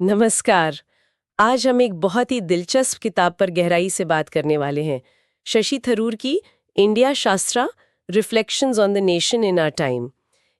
नमस्कार। आज हम एक बहुत ही दिलचस्प किताब पर गहराई से बात करने वाले हैं। शशि थरूर की India Shastra reflections on the nation in our time.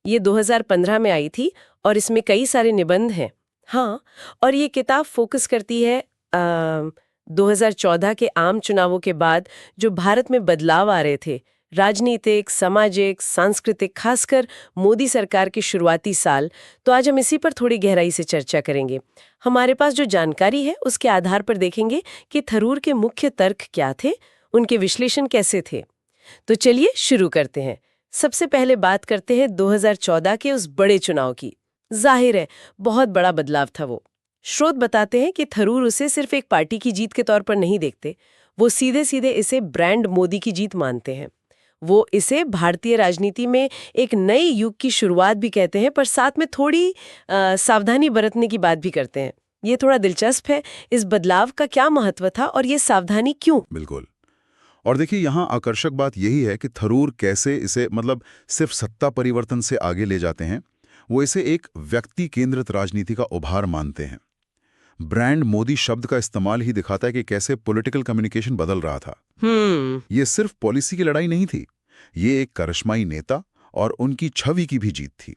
ये 2015 में आई थी और इसमें कई सारे निबंध हैं। हाँ, और ये किताब फोकस करती है 2014 के आम चुनावों के बाद जो भारत में बदलाव आ रहे थे, राजनीतिक, सामाजिक, सांस्कृतिक, खासकर मोदी सरकार के शुरुआती साल। तो आज हम इसी पर थोड़ी गहराई से चर्चा करेंगे। हमारे पास जो जानकारी है उसके आधार पर देखेंगे कि थरूर के मुख्य तर्क क्या थे, उनके विश्लेषण कैसे थे। तो चलिए शुरू करते हैं। सबसे पहले बात करते हैं 2014 के उस बड़े चुनाव की। जाहिर है बहुत बड़ा बदलाव था वो। स्रोत बताते हैं कि थरूर उसे सिर्फ एक पार्टी की जीत के तौर पर नहीं देखते, वो सीधे सीधे इसे ब्रांड मोदी की जीत मानते हैं। वो इसे भारतीय राजनीति में एक नए युग की शुरुआत भी कहते हैं, पर साथ में थोड़ी सावधानी बरतने की बात भी करते हैं। ये थोड़ा दिलचस्प है। इस बदलाव का क्या महत्व था और ये सावधानी क्यों? बिल्कुल। और देखिए यहाँ आकर्षक बात यही है कि थरूर कैसे इसे सिर्फ सत्ता परिवर्तन से आगे ले जाते हैं। वो इसे एक व्यक्ति केंद्रित राजनीति का उभार मानते हैं। ब्रांड मोदी शब्द का इस्तेमाल ही दिखाता है कि कैसे पॉलिटिकल कम्युनिकेशन बदल रहा था। ये सिर्फ पॉलिसी की लड़ाई नहीं थी, ये एक करिश्माई नेता और उनकी छवि की भी जीत थी।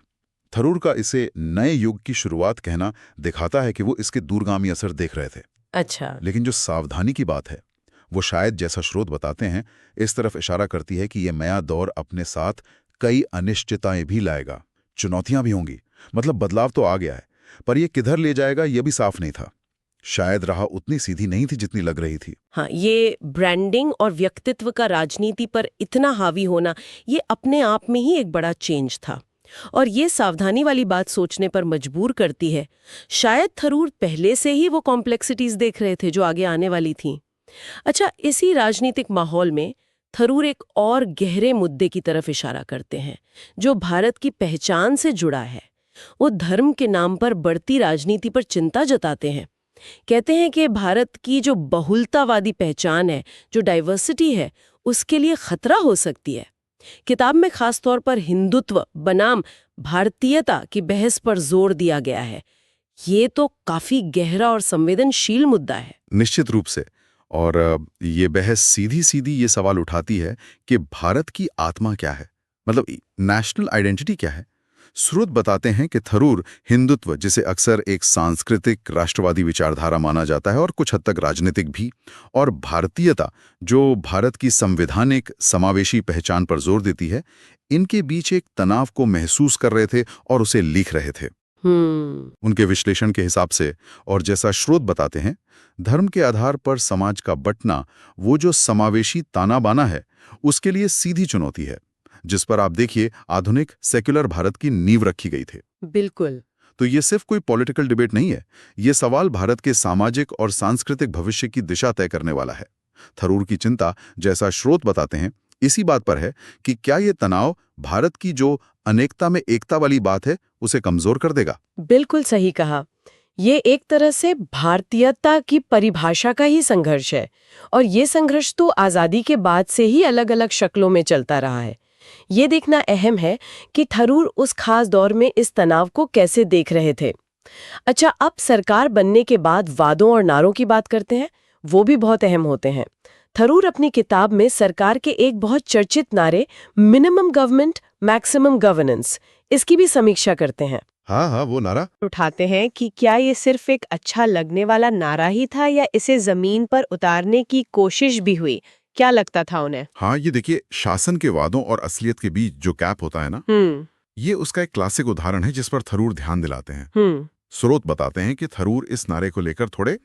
थरूर का इसे नए युग की शुरुआत कहना दिखाता है कि वो इसके दूरगामी असर देख रहे थे। अच्छा। लेकिन जो सावधानी की बात है वो शायद, जैसा स्रोत बताते हैं, इस तरफ इशारा करती है कि ये नया दौर अपने साथ कई अनिश्चितताएं भी लाएगा। चुनौतियां भी होंगी। बदलाव तो आ गया है, पर ये किधर ले जाएगा ये भी साफ नहीं था। शायद राह उतनी सीधी नहीं थी जितनी लग रही थी। हाँ, ये ब्रांडिंग और व्यक्तित्व का राजनीति पर इतना हावी होना, ये अपने आप में ही एक बड़ा चेंज था। और ये सावधानी वाली बात सोचने पर मजबूर करती है। शायद थरूर पहले से ही वो कॉम्प्लेक्सिटीज देख रहे थे जो आगे आने वाली थी। अच्छा, इसी राजनीतिक माहौल में थरूर एक और गहरे मुद्दे की तरफ इशारा करते हैं जो भारत की पहचान से जुड़ा है। वो धर्म के नाम पर बढ़ती राजनीति पर चिंता जताते हैं। कहते हैं कि भारत की जो बहुलतावादी पहचान है, जो डाइवर्सिटी है, उसके लिए खतरा हो सकती है। किताब में खास तौर पर हिंदुत्व बनाम भारतीयता की बहस पर जोर दिया गया है। ये तो काफी गहरा और संवेदनशील मुद्दा है। निश्चित रूप से। और ये बहस सीधी सीधी ये सवाल उठाती है कि भारत की आत्मा क्या है, नेशनल आइडेंटिटी क्या है। स्रोत बताते हैं कि थरूर हिंदुत्व, जिसे अक्सर एक सांस्कृतिक राष्ट्रवादी विचारधारा माना जाता है और कुछ हद तक राजनीतिक भी, और भारतीयता, जो भारत की संवैधानिक समावेशी पहचान पर जोर देती है, इनके बीच एक तनाव को महसूस कर रहे थे और उसे लिख रहे थे। उनके विश्लेषण के हिसाब से, और जैसा स्रोत बताते हैं, धर्म के आधार पर समाज का बंटना, वो जो समावेशी ताना बाना है, उसके लिए सीधी चुनौती है, जिस पर आप देखिए आधुनिक सेक्युलर भारत की नींव रखी गई थी। बिल्कुल। तो ये सिर्फ कोई पॉलिटिकल डिबेट नहीं है, ये सवाल भारत के सामाजिक और सांस्कृतिक भविष्य की दिशा तय करने वाला है। थरूर की चिंता, जैसा स्रोत बताते हैं, इसी बात पर है कि क्या ये तनाव भारत की जो अनेकता में एकता वाली बात है, उसे कमजोर कर देगा। बिल्कुल सही कहा। ये एक तरह से भारतीयता की परिभाषा का ही संघर्ष है, और ये संघर्ष तो आजादी के बाद से ही अलग अलग शक्लों में चलता रहा है। ये देखना अहम है कि थरूर उस खास दौर में इस तनाव को कैसे देख रहे थे। अच्छा, अब सरकार बनने के बाद वादों और नारों की बात करते हैं। वो भी बहुत अहम होते हैं। थरूर अपनी किताब में सरकार के एक बहुत चर्चित नारे, मिनिमम गवर्नमेंट मैक्सिमम गवर्नेंस, इसकी भी समीक्षा करते हैं। हाँ, वो नारा उठाते हैं कि क्या ये सिर्फ एक अच्छा लगने वाला नारा ही था या इसे जमीन पर उतारने की कोशिश भी हुई? क्या लगता था उन्हें? हाँ, ये देखिए, शासन के वादों और असलियत के बीच जो गैप होता है ना, ये उसका एक क्लासिक उदाहरण है जिस पर थरूर ध्यान दिलाते हैं। स्रोत बताते हैं कि थरूर इस नारे को लेकर थोड़े,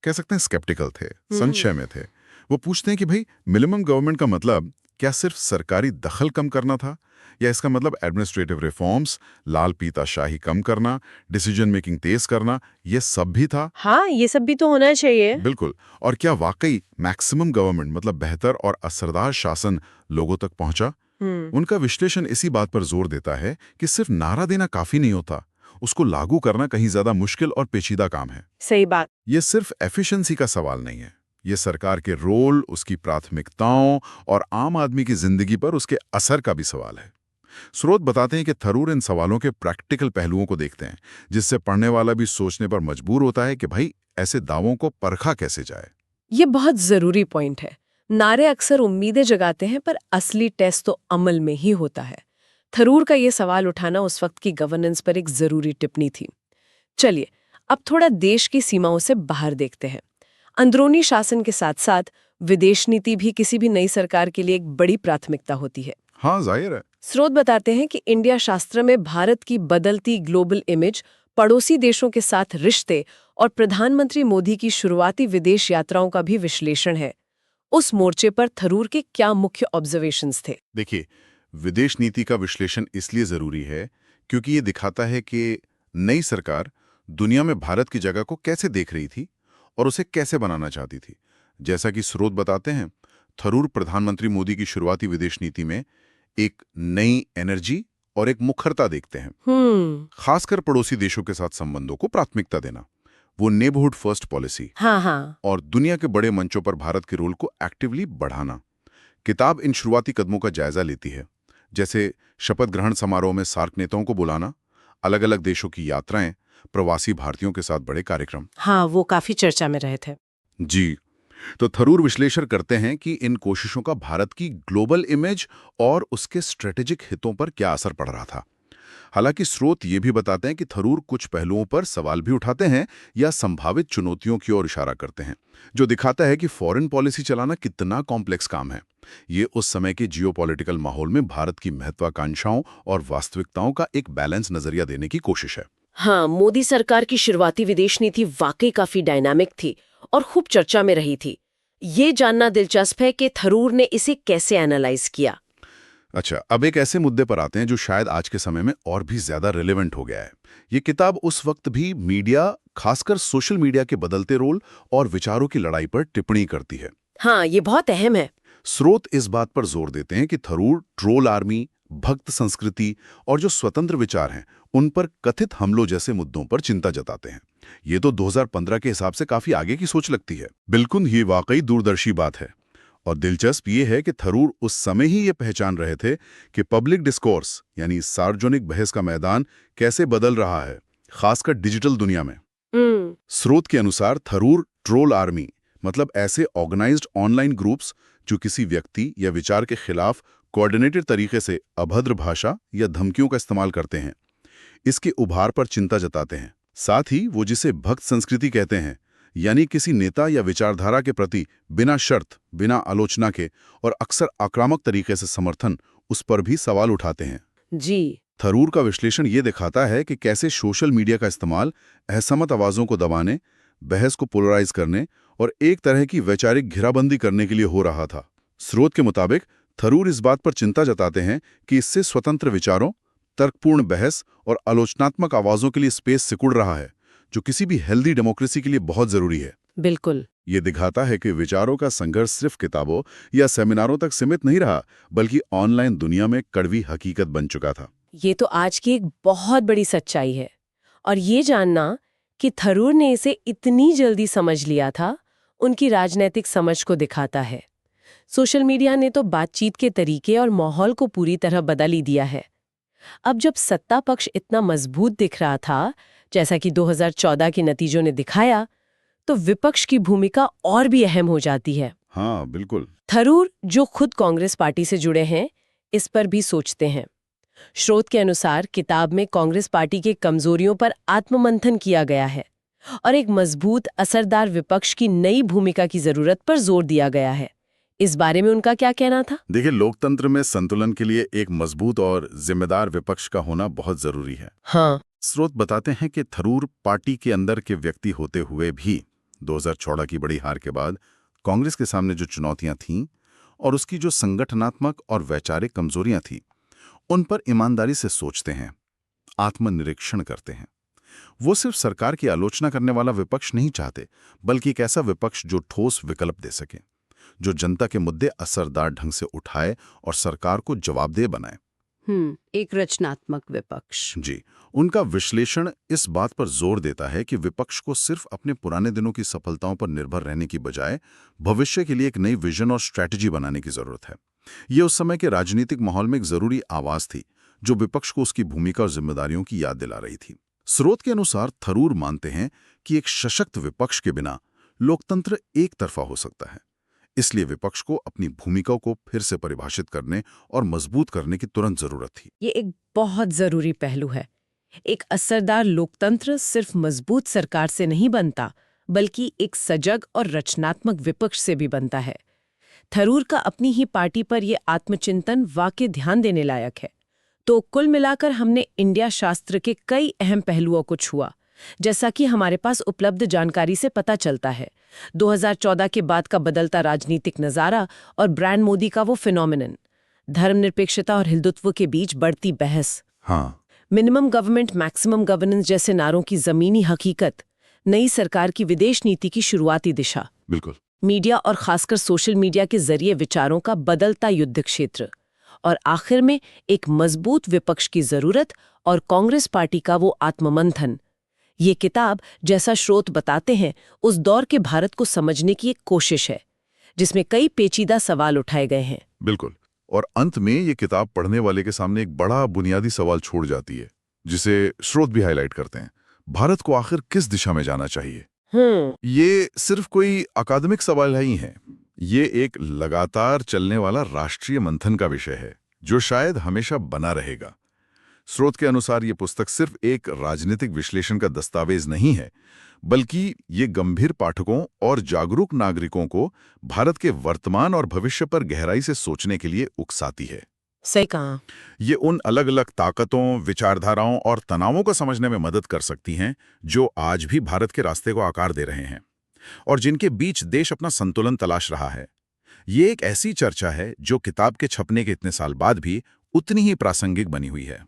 कह सकते हैं, स्केप्टिकल थे, संशय में थे। वो पूछते हैं कि भाई, मिनिमम गवर्नमेंट का मतलब क्या सिर्फ सरकारी दखल कम करना था, या इसका मतलब एडमिनिस्ट्रेटिव रिफॉर्म्स, लाल पीता शाही कम करना, डिसीजन मेकिंग तेज करना, ये सब भी था? हाँ, ये सब भी तो होना चाहिए। बिल्कुल। और क्या वाकई मैक्सिमम गवर्नमेंट, बेहतर और असरदार शासन, लोगों तक पहुंचा? उनका विश्लेषण इसी बात पर जोर देता है कि सिर्फ नारा देना काफी नहीं होता, उसको लागू करना कहीं ज्यादा मुश्किल और पेचीदा काम है। सही बात। ये सिर्फ एफिशिएंसी का सवाल नहीं है, ये सरकार के रोल, उसकी प्राथमिकताओं और आम आदमी की जिंदगी पर उसके असर का भी सवाल है। स्रोत बताते हैं कि थरूर इन सवालों के प्रैक्टिकल पहलुओं को देखते हैं, जिससे पढ़ने वाला भी सोचने पर मजबूर होता है कि भाई ऐसे दावों को परखा कैसे जाए। ये बहुत जरूरी पॉइंट है। नारे अक्सर उम्मीदें जगाते हैं, पर असली टेस्ट तो अमल में ही होता है। थरूर का ये सवाल उठाना उस वक्त की गवर्नेंस पर एक जरूरी टिप्पणी थी। चलिए, अब थोड़ा देश की सीमाओं से बाहर देखते हैं। अंदरूनी शासन के साथ साथ विदेश नीति भी किसी भी नई सरकार के लिए एक बड़ी प्राथमिकता होती है। हाँ, जाहिर है। स्रोत बताते हैं कि इंडिया शास्त्र में भारत की बदलती ग्लोबल इमेज, पड़ोसी देशों के साथ रिश्ते और प्रधानमंत्री मोदी की शुरुआती विदेश यात्राओं का भी विश्लेषण है। उस मोर्चे पर थरूर के क्या मुख्य ऑब्जर्वेशंस थे? देखिए, विदेश नीति का विश्लेषण इसलिए जरूरी है क्योंकि ये दिखाता है कि नई सरकार दुनिया में भारत की जगह को कैसे देख रही थी और उसे कैसे बनाना चाहती थी। जैसा कि स्रोत बताते हैं, थरूर प्रधानमंत्री मोदी की शुरुआती विदेश नीति में एक नई एनर्जी और एक मुखरता देखते हैं, खासकर पड़ोसी देशों के साथ संबंधों को प्राथमिकता देना, वो नेबरहुड फर्स्ट पॉलिसी। हाँ। और दुनिया के बड़े मंचों पर भारत के रोल को एक्टिवली बढ़ाना। किताब इन शुरुआती कदमों का जायजा लेती है, जैसे शपथ ग्रहण समारोह में सार्क नेताओं को बुलाना, अलग अलग देशों की यात्राएं, प्रवासी भारतीयों के साथ बड़े कार्यक्रम। हाँ, वो काफी चर्चा में रहे थे। जी, तो थरूर विश्लेषण करते हैं कि इन कोशिशों का भारत की ग्लोबल इमेज और उसके स्ट्रेटेजिक हितों पर क्या असर पड़ रहा था। हालांकि स्रोत ये भी बताते हैं कि थरूर कुछ पहलुओं पर सवाल भी उठाते हैं या संभावित चुनौतियों की ओर इशारा करते हैं, जो दिखाता है कि फॉरेन पॉलिसी चलाना कितना कॉम्प्लेक्स काम है। ये उस समय के जियोपॉलिटिकल माहौल में भारत की महत्वाकांक्षाओं और वास्तविकताओं का एक बैलेंस नजरिया देने की कोशिश है। हाँ, मोदी सरकार की शुरुआती विदेश नीति वाकई काफी डायनामिक थी और खूब चर्चा में रही थी। ये जानना दिलचस्प है कि थरूर ने इसे कैसे एनालाइज किया। अच्छा, अब एक ऐसे मुद्दे पर आते हैं जो शायद आज के समय में और भी ज्यादा रिलेवेंट हो गया है। ये किताब उस वक्त भी मीडिया, खासकर सोशल मीडिया के बदलते रोल और विचारों की लड़ाई पर टिप्पणी करती है। हाँ, ये बहुत अहम है। स्रोत इस बात पर जोर देते हैं कि थरूर ट्रोल आर्मी, भक्त संस्कृति और जो स्वतंत्र विचार हैं, उन पर कथित हमलों जैसे मुद्दों पर चिंता जताते हैं। ये तो 2015 के हिसाब से काफी आगे की सोच लगती है। बिल्कुल, ये वाकई दूरदर्शी बात है। और दिलचस्प ये है कि थरूर उस समय ही ये पहचान रहे थे कि पब्लिक डिस्कोर्स यानी सार्वजनिक बहस का मैदान कैसे बदल रहा है, खासकर डिजिटल दुनिया में। स्रोत के अनुसार थरूर ट्रोल आर्मी मतलब ऐसे ऑर्गेनाइज्ड ऑनलाइन ग्रुप्स जो किसी व्यक्ति या विचार के खिलाफ कोऑर्डिनेटेड तरीके से अभद्र भाषा या धमकियों का इस्तेमाल करते हैं, इसके उभार पर चिंता जताते हैं। साथ ही वो जिसे भक्त संस्कृति कहते हैं, यानी किसी नेता या विचारधारा के प्रति बिना शर्त, बिना आलोचना के और अक्सर आक्रामक तरीके से समर्थन, उस पर भी सवाल उठाते हैं। जी, थरूर का विश्लेषण ये दिखाता है कि कैसे सोशल मीडिया का इस्तेमाल असहमत आवाजों को दबाने, बहस को पोलराइज करने और एक तरह की वैचारिक घेराबंदी करने के लिए हो रहा था। स्रोत के मुताबिक थरूर इस बात पर चिंता जताते हैं कि इससे स्वतंत्र विचारों, तर्कपूर्ण बहस और आलोचनात्मक आवाजों के लिए स्पेस सिकुड़ रहा है, जो किसी भी हेल्दी डेमोक्रेसी के लिए बहुत जरूरी है। बिल्कुल। ये दिखाता है कि विचारों का संघर्ष सिर्फ किताबों या सेमिनारों तक सीमित नहीं रहा, बल्कि ऑनलाइन दुनिया में कड़वी हकीकत बन चुका था। ये तो आज की एक बहुत बड़ी सच्चाई है। और ये जानना कि थरूर ने इसे इतनी जल्दी समझ लिया था, उनकी राजनीतिक समझ को दिखाता है। सोशल मीडिया ने तो बातचीत के तरीके और माहौल को पूरी तरह बदल ही दिया है। अब जब सत्ता पक्ष इतना मजबूत दिख रहा था, जैसा कि 2014 के नतीजों ने दिखाया, तो विपक्ष की भूमिका और भी अहम हो जाती है। हाँ, बिल्कुल। थरूर, जो खुद कांग्रेस पार्टी से जुड़े हैं, इस पर भी सोचते हैं। स्रोत के अनुसार किताब में कांग्रेस पार्टी की कमजोरियों पर आत्ममंथन किया गया है और एक मजबूत, असरदार विपक्ष की नई भूमिका की जरूरत पर जोर दिया गया है। इस बारे में उनका क्या कहना था? देखिए, लोकतंत्र में संतुलन के लिए एक मजबूत और जिम्मेदार विपक्ष का होना बहुत जरूरी है। हाँ। स्रोत बताते हैं कि थरूर पार्टी के अंदर के व्यक्ति होते हुए भी 2014 की बड़ी हार के बाद कांग्रेस के सामने जो चुनौतियां थीं और उसकी जो संगठनात्मक और वैचारिक कमजोरियां थीं, उन पर ईमानदारी से सोचते हैं, आत्मनिरीक्षण करते हैं। वो सिर्फ सरकार की आलोचना करने वाला विपक्ष नहीं चाहते, बल्कि एक ऐसा विपक्ष जो ठोस विकल्प दे सके, जो जनता के मुद्दे असरदार ढंग से उठाए और सरकार को जवाबदेह बनाए। एक रचनात्मक विपक्ष। जी, उनका विश्लेषण इस बात पर जोर देता है कि विपक्ष को सिर्फ अपने पुराने दिनों की सफलताओं पर निर्भर रहने की बजाय भविष्य के लिए एक नई विजन और स्ट्रैटेजी बनाने की जरूरत है। ये उस समय के राजनीतिक माहौल में एक जरूरी आवाज थी, जो विपक्ष को उसकी भूमिका और जिम्मेदारियों की याद दिला रही थी। स्रोत के अनुसार थरूर मानते हैं कि एक सशक्त विपक्ष के बिना लोकतंत्र एक तरफा हो सकता है। इसलिए विपक्ष को अपनी भूमिका को फिर से परिभाषित करने और मजबूत करने की तुरंत जरूरत थी। ये एक बहुत जरूरी पहलू है। एक असरदार लोकतंत्र सिर्फ मजबूत सरकार से नहीं बनता, बल्कि एक सजग और रचनात्मक विपक्ष से भी बनता है। थरूर का अपनी ही पार्टी पर यह आत्मचिंतन वाकई ध्यान देने लायक है। तो कुल मिलाकर हमने इंडिया शास्त्र के कई अहम पहलुओं को छुआ, जैसा कि हमारे पास उपलब्ध जानकारी से पता चलता है। 2014 के बाद का बदलता राजनीतिक नज़ारा और ब्रांड मोदी का वो फिनोमिनन, धर्मनिरपेक्षता और हिंदुत्व के बीच बढ़ती बहस, हाँ, मिनिमम गवर्नमेंट मैक्सिमम गवर्नेंस जैसे नारों की जमीनी हकीकत, नई सरकार की विदेश नीति की शुरुआती दिशा, बिल्कुल। मीडिया और खासकर सोशल मीडिया के जरिए विचारों का बदलता युद्ध क्षेत्र, और आखिर में एक मजबूत विपक्ष की जरूरत और कांग्रेस पार्टी का वो आत्ममंथन। ये किताब, जैसा स्रोत बताते हैं, उस दौर के भारत को समझने की एक कोशिश है, जिसमें कई पेचीदा सवाल उठाए गए हैं। बिल्कुल। और अंत में ये किताब पढ़ने वाले के सामने एक बड़ा बुनियादी सवाल छोड़ जाती है, जिसे स्रोत भी हाईलाइट करते हैं। भारत को आखिर किस दिशा में जाना चाहिए? ये सिर्फ कोई अकादमिक सवाल नहीं है, ये एक लगातार चलने वाला राष्ट्रीय मंथन का विषय है, जो शायद हमेशा बना रहेगा। स्रोत के अनुसार ये पुस्तक सिर्फ एक राजनीतिक विश्लेषण का दस्तावेज नहीं है, बल्कि ये गंभीर पाठकों और जागरूक नागरिकों को भारत के वर्तमान और भविष्य पर गहराई से सोचने के लिए उकसाती है। सही कहा। ये उन अलग अलग ताकतों, विचारधाराओं और तनावों को समझने में मदद कर सकती हैं जो आज भी भारत के रास्ते को आकार दे रहे हैं और जिनके बीच देश अपना संतुलन तलाश रहा है। ये एक ऐसी चर्चा है जो किताब के छपने के इतने साल बाद भी उतनी ही प्रासंगिक बनी हुई है।